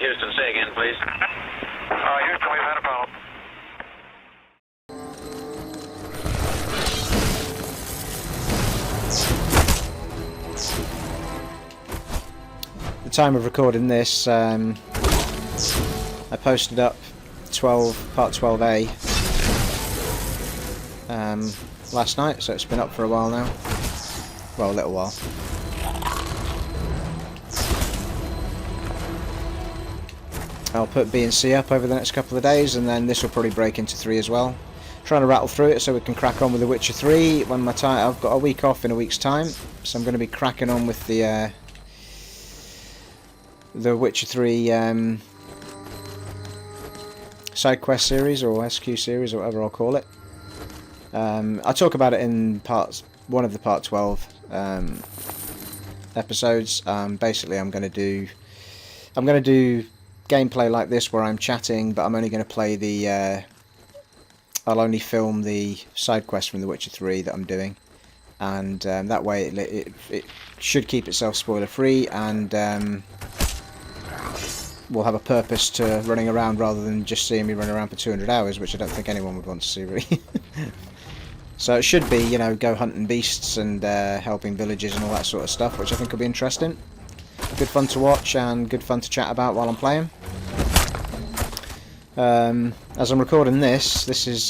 Houston, say again, please. Houston, we've had a problem. The time of recording this, I posted up part 12A last night, so it's been up for a while now. Well, a little while. I'll put B and C up over the next couple of days, and then this will probably break into 3 as well. Trying to rattle through it so we can crack on with The Witcher 3 when my time. I've got a week off in a week's time, so I'm going to be cracking on with the Witcher 3 side quest series, or SQ series, or whatever I'll call it. I'll talk about it in one of the part 12 episodes. Basically, I'm going to do gameplay like this where I'm chatting, but I'm only going to play the. I'll only film the side quest from The Witcher 3 that I'm doing, and that way it should keep itself spoiler free, and will have a purpose to running around rather than just seeing me run around for 200 hours, which I don't think anyone would want to see, really. So it should be, you know, go hunting beasts and helping villages and all that sort of stuff, which I think will be interesting. Good fun to watch and good fun to chat about while I'm playing. As I'm recording this is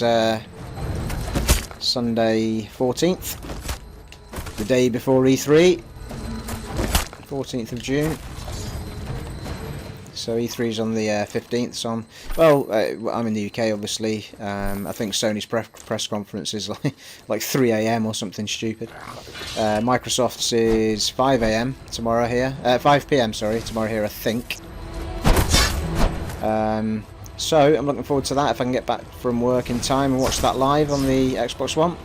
Sunday 14th, the day before E3, 14th of June. So E3's on the 15th, so I'm in the UK, obviously. I think Sony's press conference is like 3 AM or something stupid. Microsoft's is 5 AM tomorrow here. 5 PM, sorry, tomorrow here, I think. So I'm looking forward to that if I can get back from work in time and watch that live on the Xbox One. I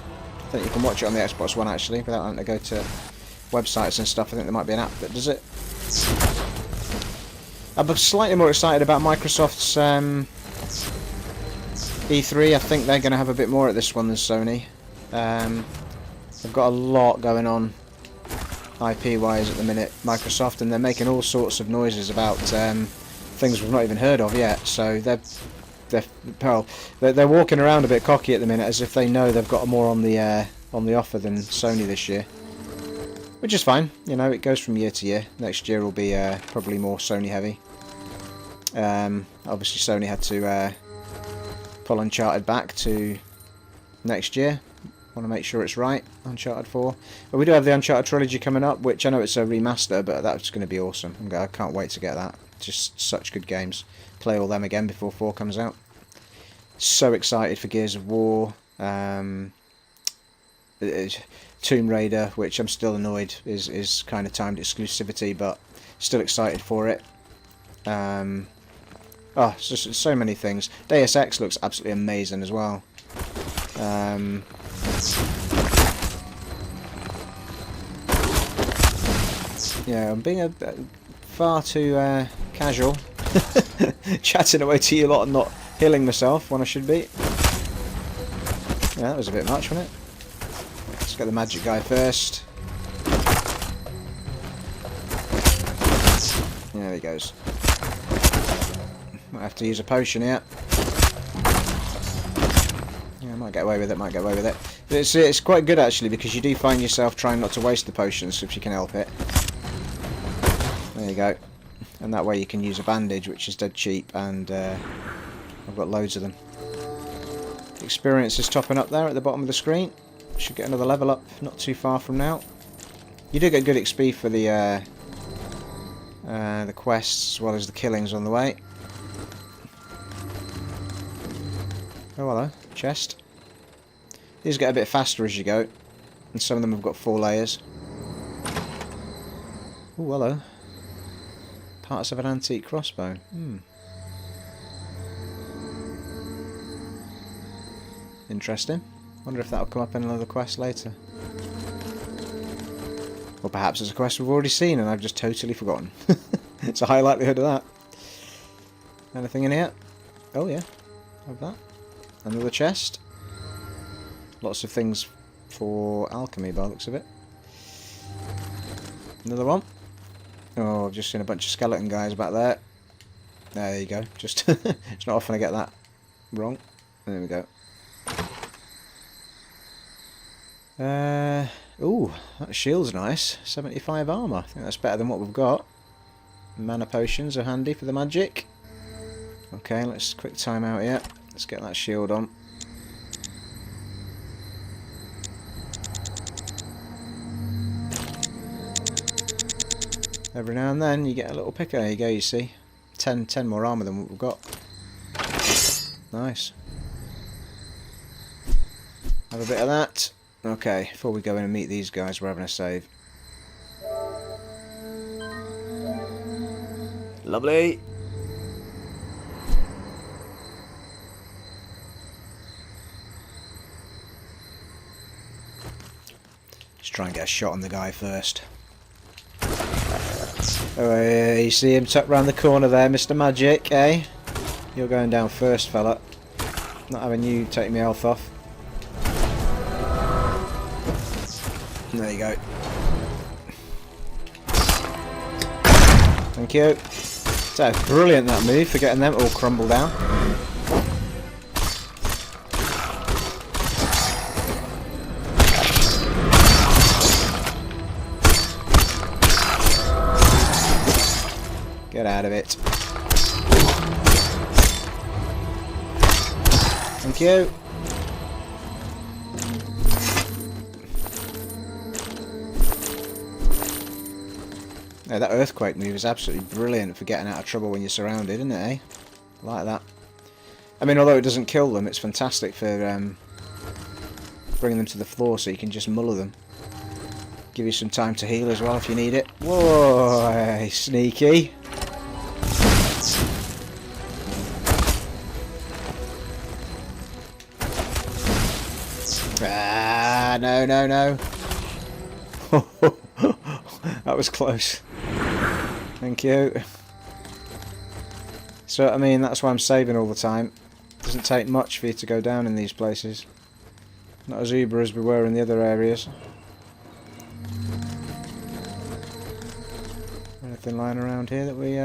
think you can watch it on the Xbox One actually, without having to go to websites and stuff. I think there might be an app that does it. I'm slightly more excited about Microsoft's E3. I think they're going to have a bit more at this one than Sony. They've got a lot going on IP-wise at the minute, Microsoft, and they're making all sorts of noises about things we've not even heard of yet. So they're walking around a bit cocky at the minute, as if they know they've got more on the offer than Sony this year. Which is fine, you know, it goes from year to year. Next year will be probably more Sony heavy. Obviously Sony had to pull Uncharted back to next year. Want to make sure it's right, Uncharted 4. But we do have the Uncharted trilogy coming up, which I know it's a remaster, but that's going to be awesome. I can't wait to get that. Just such good games. Play all them again before 4 comes out. So excited for Gears of War. Tomb Raider, which I'm still annoyed is kind of timed exclusivity, but still excited for it. So many things. Deus Ex looks absolutely amazing as well. Yeah, I'm being far too casual, chatting away to you lot and not healing myself when I should be. Yeah, that was a bit much, wasn't it? Let's get the magic guy first. There he goes. Might have to use a potion here. Yeah, I might get away with it, It's quite good actually, because you do find yourself trying not to waste the potions if you can help it. There you go. And that way you can use a bandage, which is dead cheap, and I've got loads of them. Experience is topping up there at the bottom of the screen. Should get another level up not too far from now. You do get good XP for the quests as well as the killings on the way. Oh hello, chest. These get a bit faster as you go, and some of them have got 4 layers. Oh hello. Parts of an antique crossbow. Interesting. Wonder if that'll come up in another quest later. Or perhaps it's a quest we've already seen and I've just totally forgotten. It's a high likelihood of that. Anything in here? Oh yeah, have that. Another chest. Lots of things for alchemy by the looks of it. Another one. Oh, I've just seen a bunch of skeleton guys back there. There you go. Just it's not often I get that wrong. There we go. Ooh, that shield's nice. 75 armour. I think that's better than what we've got. Mana potions are handy for the magic. Okay, let's quick time out here. Let's get that shield on. Every now and then you get a little picker. There you go, you see. 10 more armour than what we've got. Nice. Have a bit of that. Okay, before we go in and meet these guys, we're having a save. Lovely. Let's try and get a shot on the guy first. Oh, you see him tucked round the corner there, Mr. Magic, eh? You're going down first, fella. Not having you take my health off. There you go. Thank you. So brilliant that move for getting them all crumble down. Get out of it. Thank you. Yeah, that earthquake move is absolutely brilliant for getting out of trouble when you're surrounded, isn't it, eh? I like that. I mean, although it doesn't kill them, it's fantastic for bringing them to the floor so you can just muller them. Give you some time to heal as well if you need it. Whoa, sneaky. Ah, no, no, no. That was close. Thank you. So, I mean, that's why I'm saving all the time. It doesn't take much for you to go down in these places. Not as uber as we were in the other areas. Anything lying around here that we...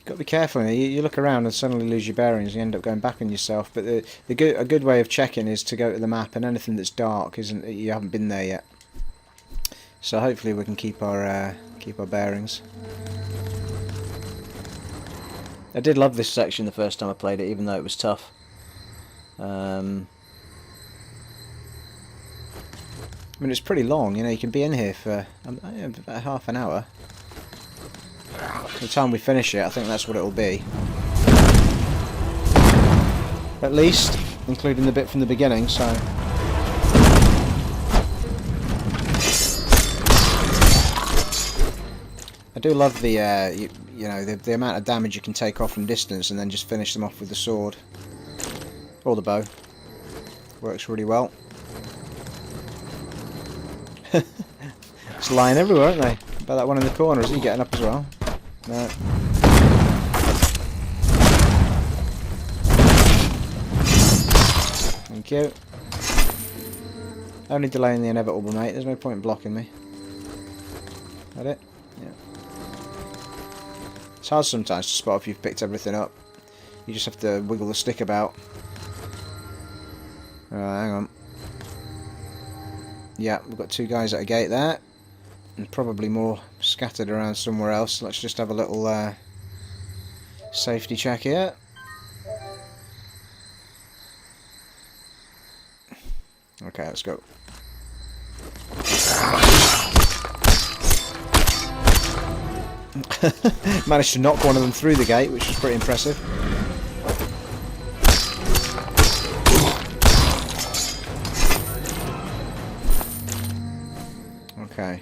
Got to be careful. You look around and suddenly lose your bearings and you end up going back on yourself. But a good way of checking is to go to the map, and anything that's dark isn't, you haven't been there yet. So hopefully we can keep our bearings. I did love this section the first time I played it, even though it was tough. I mean, it's pretty long. You know, you can be in here for about half an hour. By the time we finish it, I think that's what it'll be. At least, including the bit from the beginning, so... I do love the, you know, the amount of damage you can take off from distance and then just finish them off with the sword. Or the bow. Works really well. It's lying everywhere, aren't they? About that one in the corner, is he getting up as well? No. Thank you. Only delaying the inevitable, mate. There's no point in blocking me. That it? Yeah. It's hard sometimes to spot if you've picked everything up. You just have to wiggle the stick about. Hang on. Yeah, we've got two guys at a gate there. And probably more scattered around somewhere else. Let's just have a little safety check here. Okay, let's go. Managed to knock one of them through the gate, which was pretty impressive. Okay.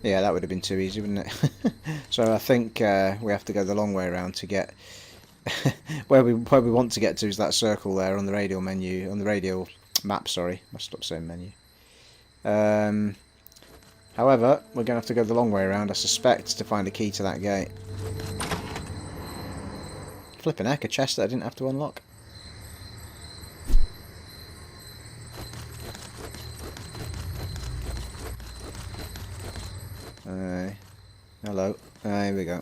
Yeah, that would have been too easy, wouldn't it? So I think we have to go the long way around to get where we want to get to is that circle there on the radial menu, on the radial map. Sorry, I stop saying menu. However, we're going to have to go the long way around, I suspect, to find a key to that gate. Flipping heck, a chest that I didn't have to unlock. Hello. Here we go.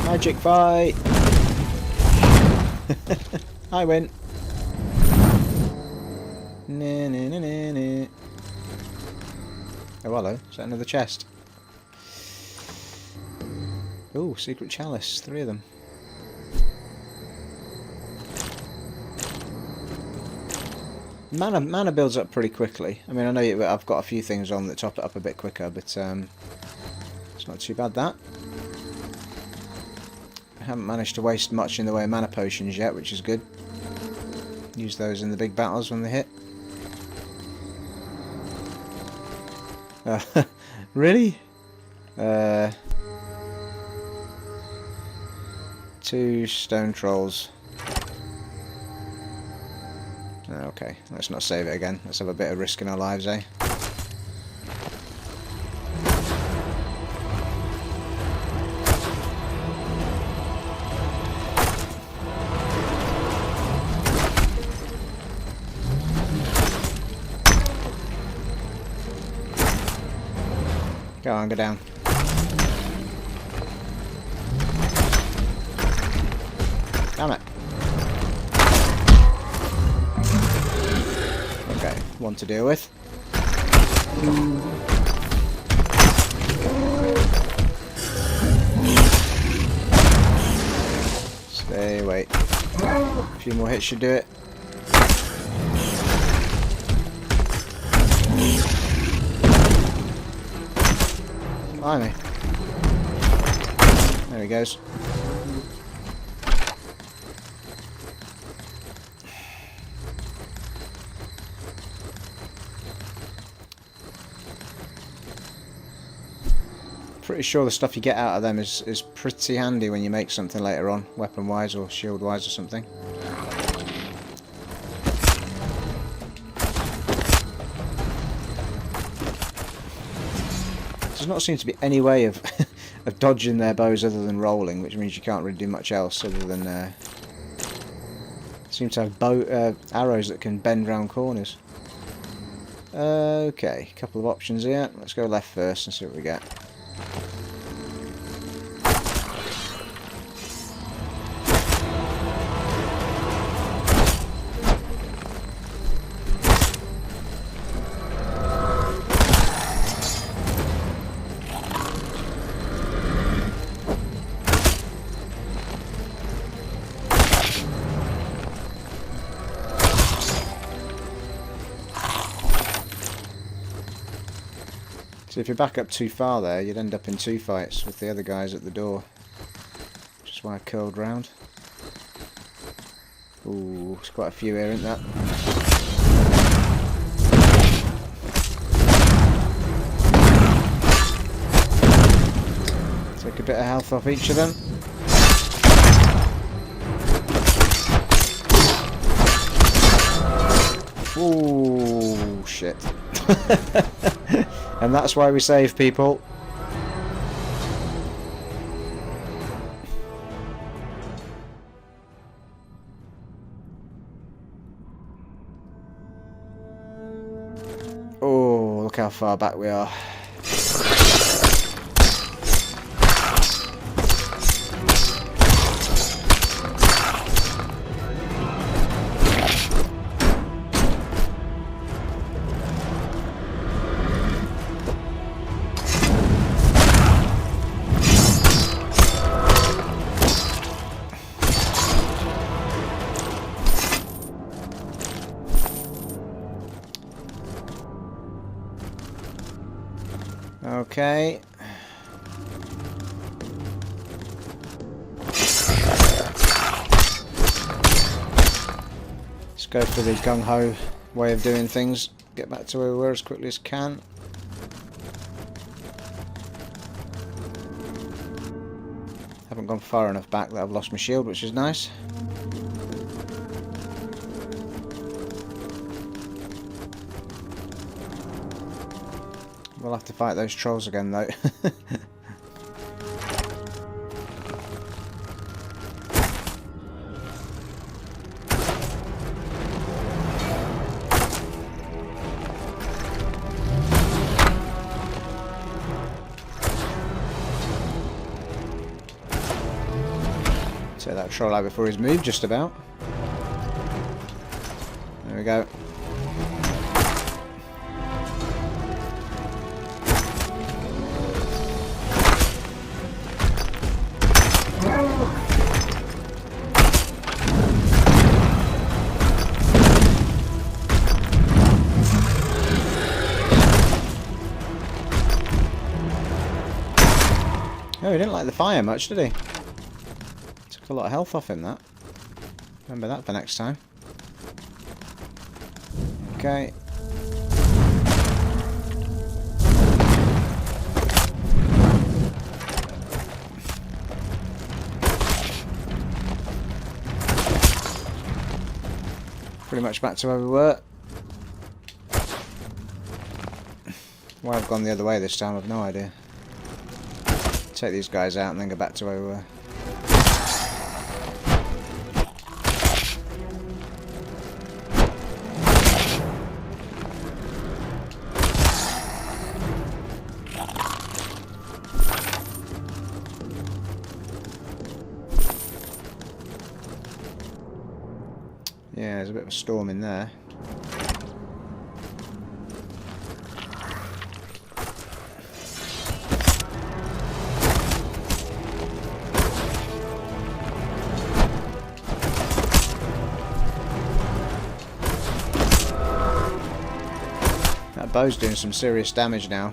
Magic fight! I win! Nah, nah, nah, nah, nah. Oh, hello. Is that another chest? Oh, secret chalice. 3 of them. Mana builds up pretty quickly. I mean, I know I've got a few things on that top it up a bit quicker, but it's not too bad, that. I haven't managed to waste much in the way of mana potions yet, which is good. Use those in the big battles when they hit. Really? 2 stone trolls. Okay, let's not save it again. Let's have a bit of risk in our lives, eh? Go on, go down. Damn it. Okay, one to deal with. Stay, wait. A few more hits should do it. Blimey. There he goes. Pretty sure the stuff you get out of them is pretty handy when you make something later on, weapon-wise or shield-wise or something. Does not seem to be any way of of dodging their bows other than rolling, which means you can't really do much else other than seem to have arrows that can bend round corners. Okay, a couple of options here. Let's go left first and see what we get. So if you back up too far there, you'd end up in 2 fights with the other guys at the door. Which is why I curled round. Ooh, there's quite a few here, isn't that? Take a bit of health off each of them. Ooh, shit. And that's why we save people. Oh, look how far back we are. Okay. Let's go for the gung-ho way of doing things. Get back to where we were as quickly as can. Haven't gone far enough back that I've lost my shield, which is nice. We'll have to fight those trolls again, though. that troll out before he's moved, just about. There we go. Oh, he didn't like the fire much, did he? Took a lot of health off him, that. Remember that for next time. Okay. Pretty much back to where we were. Why I've gone the other way this time, I've no idea. Take these guys out and then go back to where we were. Yeah, there's a bit of a storm in there. That bow's doing some serious damage now.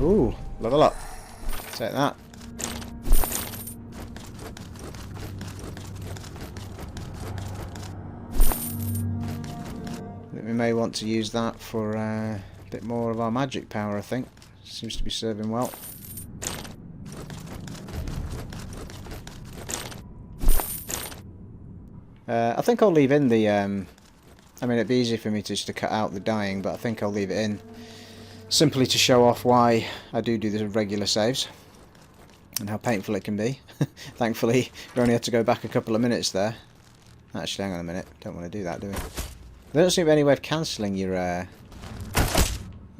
Ooh, level up. Take that. I think we may want to use that for a bit more of our magic power, I think. Seems to be serving well. I think I'll leave in the... I mean, it'd be easy for me just to cut out the dying, but I think I'll leave it in. Simply to show off why I do the regular saves and how painful it can be. Thankfully, we only had to go back a couple of minutes there. Actually, hang on a minute. Don't want to do that, do we? There doesn't seem to be any way of cancelling your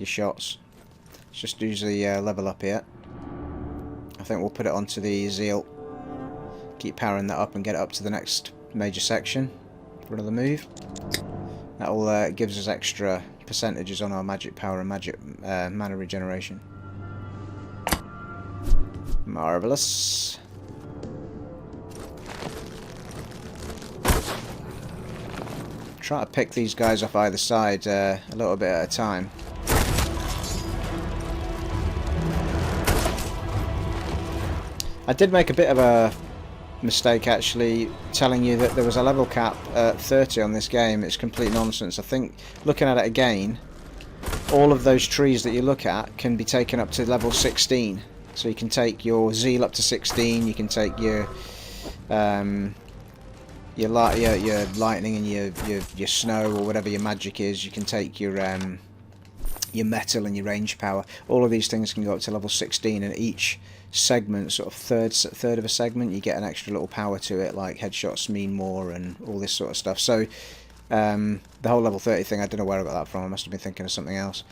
shots. Let's just use the level up here. I think we'll put it onto the Zeal. Keep powering that up and get it up to the next major section for another move. That will gives us extra percentages on our magic power and magic mana regeneration. Marvellous. Try to pick these guys off either side a little bit at a time. I did make a bit of a mistake actually telling you that there was a level cap at 30 on this game. It's complete nonsense. I think looking at it again, all of those trees that you look at can be taken up to level 16. So you can take your Zeal up to 16, you can take your lightning and your snow or whatever your magic is, you can take your metal and your range power. All of these things can go up to level 16, and each segment, sort of third of a segment, you get an extra little power to it, like headshots mean more and all this sort of stuff. So the whole level 30 thing, I don't know where I got that from. I must have been thinking of something else.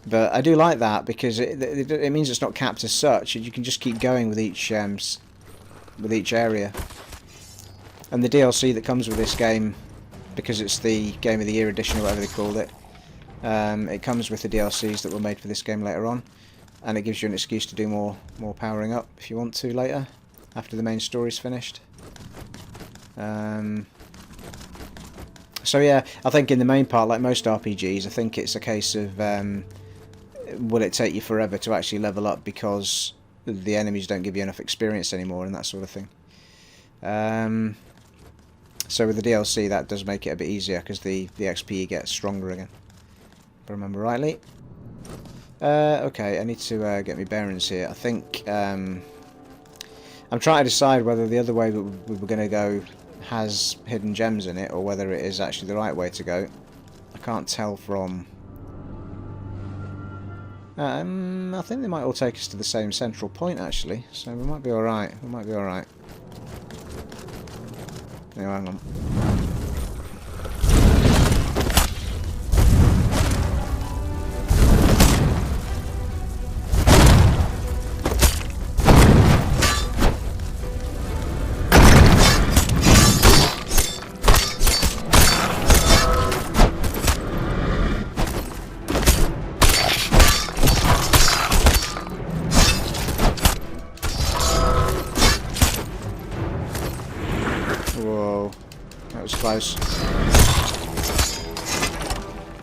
But I do like that because it means it's not capped as such, and you can just keep going with each area. And the DLC that comes with this game, because it's the Game of the Year edition or whatever they called it, it comes with the DLCs that were made for this game later on, and it gives you an excuse to do more powering up if you want to later, after the main story's finished. So yeah, I think in the main part, like most RPGs, I think it's a case of will it take you forever to actually level up because the enemies don't give you enough experience anymore and that sort of thing. So with the DLC, that does make it a bit easier because the XP gets stronger again, if I remember rightly. Okay, I need to get my bearings here. I think I'm trying to decide whether the other way we were going to go has hidden gems in it, or whether it is actually the right way to go. I can't tell from... I think they might all take us to the same central point, actually, so we might be alright. We might be alright. Anyway, hang on. Whoa, that was close.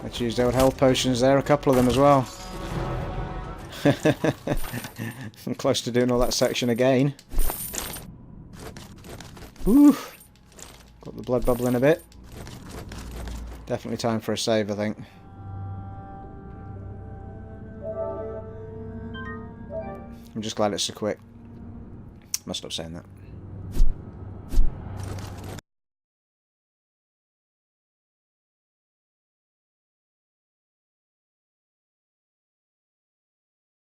Let's use the old health potions there, a couple of them as well. I'm close to doing all that section again. Woo! Got the blood bubbling a bit. Definitely time for a save, I think. I'm just glad it's so quick. Must stop saying that.